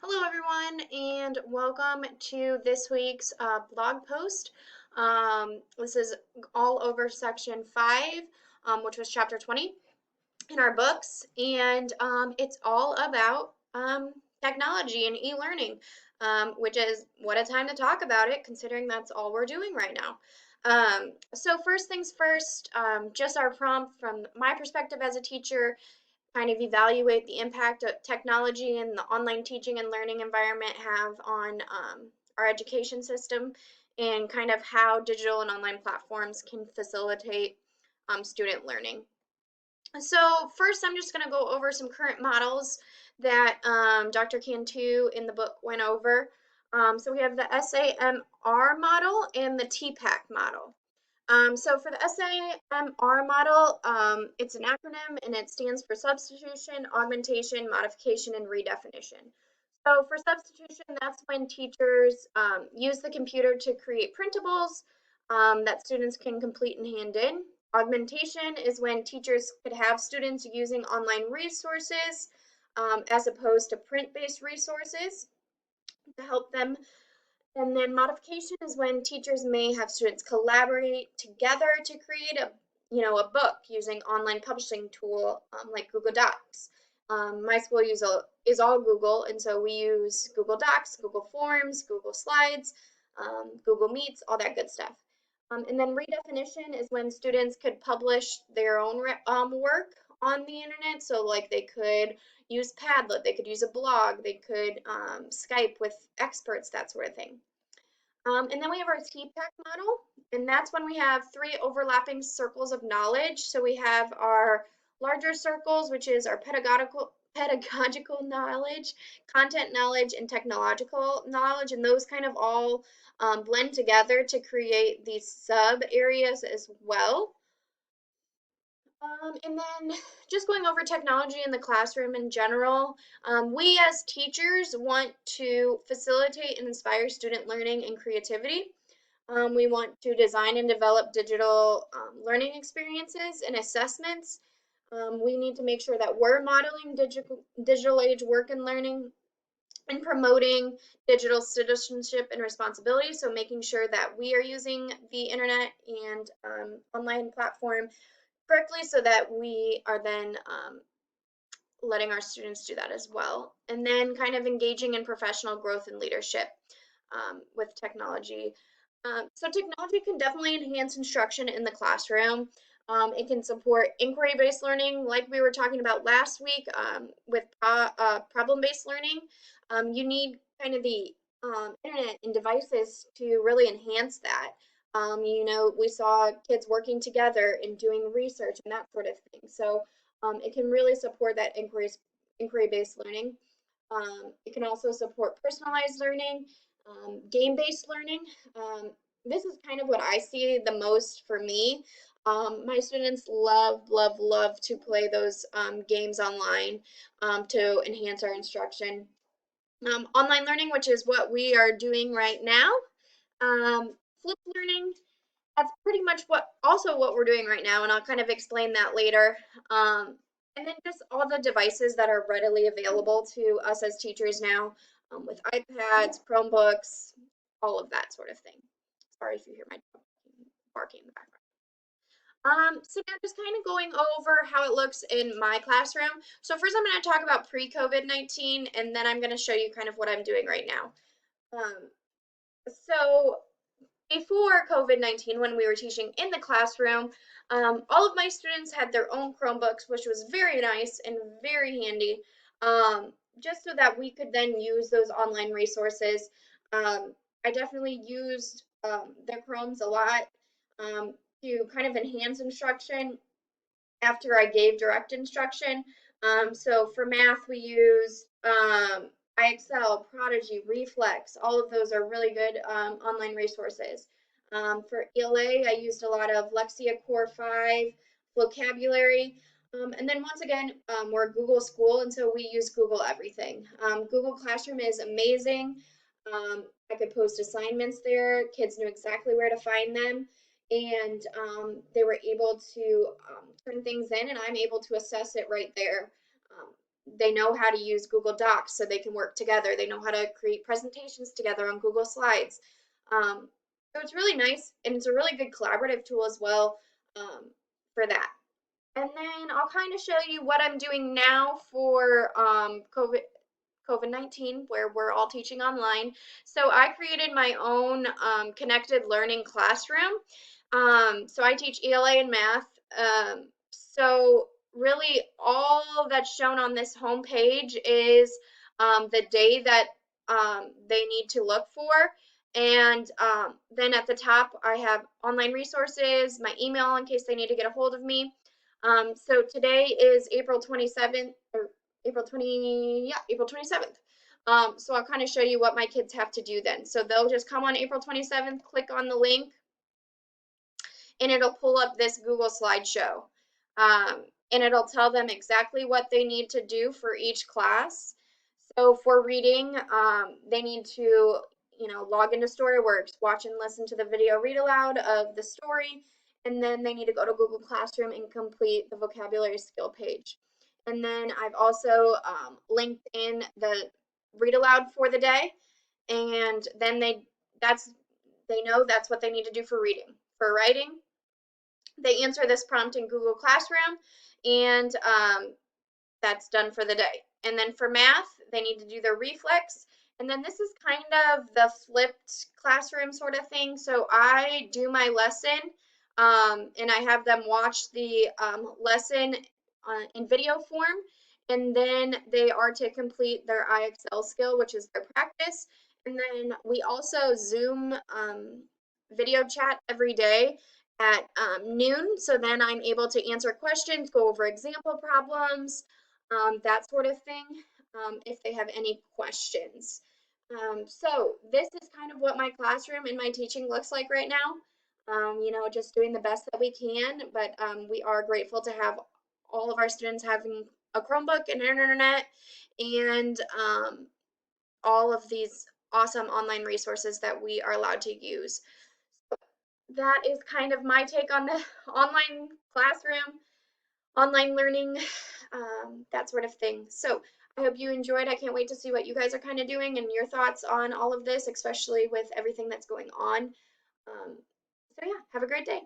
Hello, everyone, and welcome to this week's blog post. This is all over Section 5, which was Chapter 20 in our books, and it's all about technology and e-learning, which is what a time to talk about it, considering that's all we're doing right now. So first things first, just our prompt from my perspective as a teacher, kind of evaluate the impact of technology and the online teaching and learning environment have on our education system and kind of how digital and online platforms can facilitate student learning. So first, I'm just going to go over some current models that Dr. Cantu in the book went over. So we have the SAMR model and the TPAC model. So for the SAMR model, it's an acronym and it stands for substitution, augmentation, modification, and redefinition. So for substitution, that's when teachers use the computer to create printables that students can complete and hand in. Augmentation is when teachers could have students using online resources as opposed to print-based resources to help them. And then modification is when teachers may have students collaborate together to create a book using online publishing tool like Google Docs. My school is all Google, and so we use Google Docs, Google Forms, Google Slides, Google Meets, all that good stuff. And then redefinition is when students could publish their own work on the internet. So like they could use Padlet, they could use a blog, they could Skype with experts, that sort of thing. And then we have our TPAC model, and that's when we have three overlapping circles of knowledge. So we have our larger circles, which is our pedagogical knowledge, content knowledge, and technological knowledge, and those kind of all blend together to create these sub areas as well. And then just going over technology in the classroom in general, we as teachers want to facilitate and inspire student learning and creativity. We want to design and develop digital learning experiences and assessments. We need to make sure that we're modeling digital age work and learning and promoting digital citizenship and responsibility. So making sure that we are using the internet and online platform correctly so that we are then letting our students do that as well. And then kind of engaging in professional growth and leadership with technology. So technology can definitely enhance instruction in the classroom. It can support inquiry-based learning, like we were talking about last week with problem-based learning. You need kind of the internet and devices to really enhance that. We saw kids working together and doing research and that sort of thing. So it can really support that inquiry-based learning. It can also support personalized learning, game-based learning. This is kind of what I see the most for me. My students love, love, love to play those games online to enhance our instruction. Online learning, which is what we are doing right now. Flipped learning, that's pretty much what we're doing right now, and I'll kind of explain that later. And then just all the devices that are readily available to us as teachers now, with iPads, Chromebooks, all of that sort of thing. Sorry if you hear my dog barking in the background. So now just kind of going over how it looks in my classroom. So first I'm going to talk about pre-COVID-19, and then I'm going to show you kind of what I'm doing right now. So before COVID-19, when we were teaching in the classroom, all of my students had their own Chromebooks, which was very nice and very handy, just so that we could then use those online resources. I definitely used their Chromes a lot to kind of enhance instruction after I gave direct instruction. So for math, we used IXL, Prodigy, Reflex. All of those are really good online resources. For ELA, I used a lot of Lexia Core 5, vocabulary. And then once again, we're Google School, and so we use Google everything. Google Classroom is amazing. I could post assignments there. Kids knew exactly where to find them, and they were able to turn things in, and I'm able to assess it right there. they know how to use Google Docs so they can work together. They know how to create presentations together on Google Slides. Um, so it's really nice, and it's a really good collaborative tool as well, for that. And then I'll kind of show you what I'm doing now for COVID-19, where we're all teaching online. So I created my own connected learning classroom. So I teach ELA and math. So really all that's shown on this home page is the day that they need to look for. And then at the top, I have online resources, my email in case they need to get a hold of me. So today is April 27th, or April 20, yeah, April 27th. So I'll kind of show you what my kids have to do then. So they'll just come on April 27th, click on the link, and it'll pull up this Google slideshow. And it'll tell them exactly what they need to do for each class. So for reading, they need to, log into Storyworks, watch and listen to the video read aloud of the story, and then they need to go to Google Classroom and complete the vocabulary skill page. And then I've also linked in the read aloud for the day, and then they know that's what they need to do for reading. For writing, they answer this prompt in Google Classroom, and that's done for the day. And then for math, they need to do their reflex. And then this is kind of the flipped classroom sort of thing. So I do my lesson, and I have them watch the lesson in video form. And then they are to complete their IXL skill, which is their practice. And then we also Zoom video chat every day at noon. So then I'm able to answer questions, go over example problems, that sort of thing, if they have any questions. So this is kind of what my classroom and my teaching looks like right now. Just doing the best that we can, but we are grateful to have all of our students having a Chromebook and internet, and all of these awesome online resources that we are allowed to use. That is kind of my take on the online classroom, online learning, that sort of thing. So I hope you enjoyed. I can't wait to see what you guys are kind of doing and your thoughts on all of this, especially with everything that's going on. So yeah, have a great day.